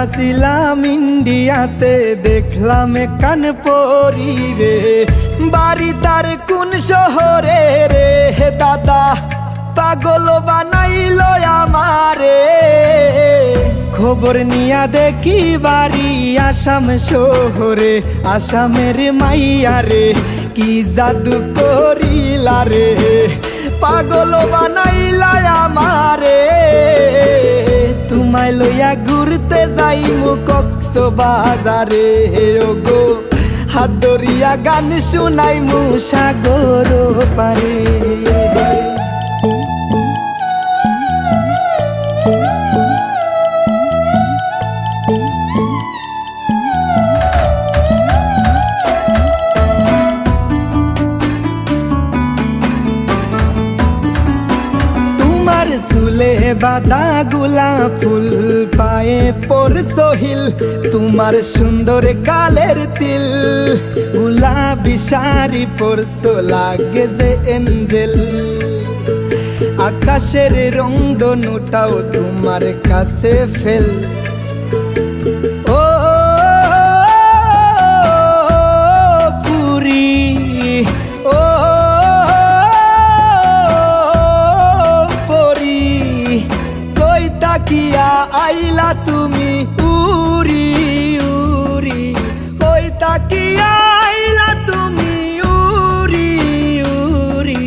আসিলাম ইন্ডিয়াতে, দেখলাম কান পরি রে। বাড়ি তার কোন শহরে রে হে দাদা, পাগল বানাইল আমারে। খবর নিয়া দেখি বাড়ি আসাম শহরে, আসামের মাইয়া রে কি জাদু করিলা রে, পাগল বানাইলা আমারে। তোমায় লইয়া ঘুরতে যাইমু কক্সবাজারে গো, হাত ধরিয়া গান শুনাইমু সাগর পারে। চুলে বাঁধা গোলাপ ফুল, পায়ে পরছো হিল, তোমার সুন্দর গালের তিল, গোলাপি শাড়ি পরছো লাগে যে এঞ্জেল। আকাশের রংধনুটাও তোমার কাছে ফেল। ও পুরি ও কিয়া আইলা তুমি উরি উরি, কই তাকিয়া আইলা তুমি উরি উরি।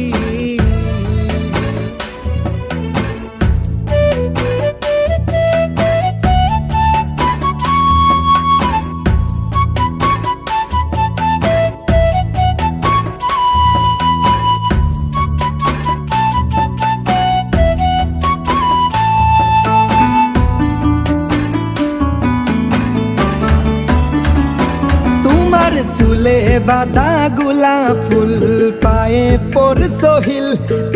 চুলে বাঁধা গোলাপ ফুল, পায়ে পরছো হিল,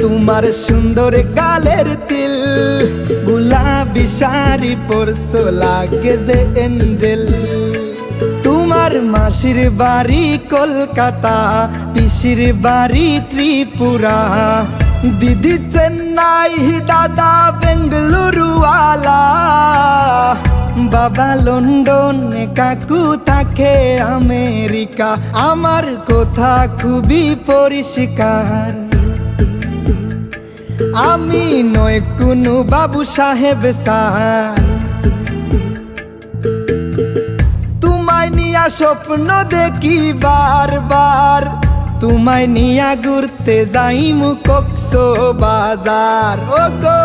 তোমার সুন্দর গালের তিল, গোলাপি শাড়ি পরছো লাগে যে এঞ্জেল। তোমার মাসির বাড়ি কলকাতা, পিসির বাড়ি ত্রিপুরা, দিদি চেন্নাই, দাদা বেঙ্গালুরু আলা, বাবা লন্ডন, কাকু থাকে আমেরিকা। আমার কথা খুবই পরিষ্কার, আমি নয় কোনো বাবু সাহেব স্যার। তোমায় নিয়া স্বপ্ন দেখি বারবার, তোমায় নিয়া ঘুরতে যাইমু কক্সবাজার ও গো,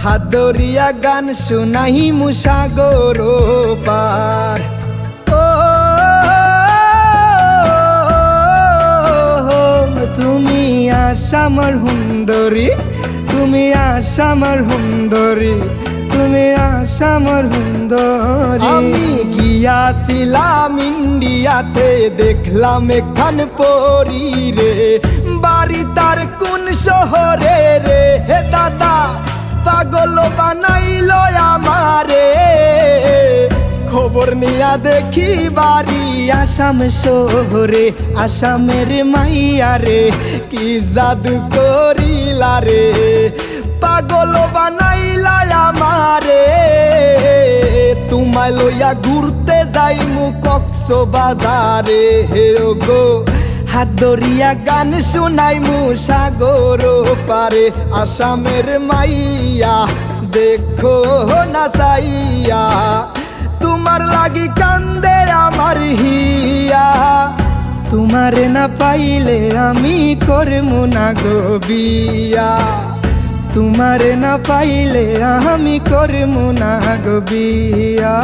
হাত ধরিয়া গান শুনাইমু সাগর পার। ও তুমি আসামর সুন্দরী, তুমি আসামর সুন্দরী, তুমি আসামর সুন্দরী। আমি গিয়াছিলাম ইন্ডিয়াতে, দেখলাম এখান পরি রে। বাড়ি তার কোন শহরে রে হে দাদা, পাগল বানাইল আমারে। খবর নিয়া দেখি বাড়ি আসাম শহরে, আসামের মাইয়া রে কি জাদু করিলা রে, পাগল বানাইলা আমারে। তোমায় লইয়া ঘুরতে যাইমু কক্সবাজারে গো, হাত ধরিয়া গান শুনাইমু সাগর পারে। আসামের মাইয়া দেখো না চাইয়া, তোমার লাগি কান্দে আমার হিয়া। তোমারে না পাইলে আমি করমু না গো বিয়া, তোমারে না পাইলে আমি করমু না গো বিয়া।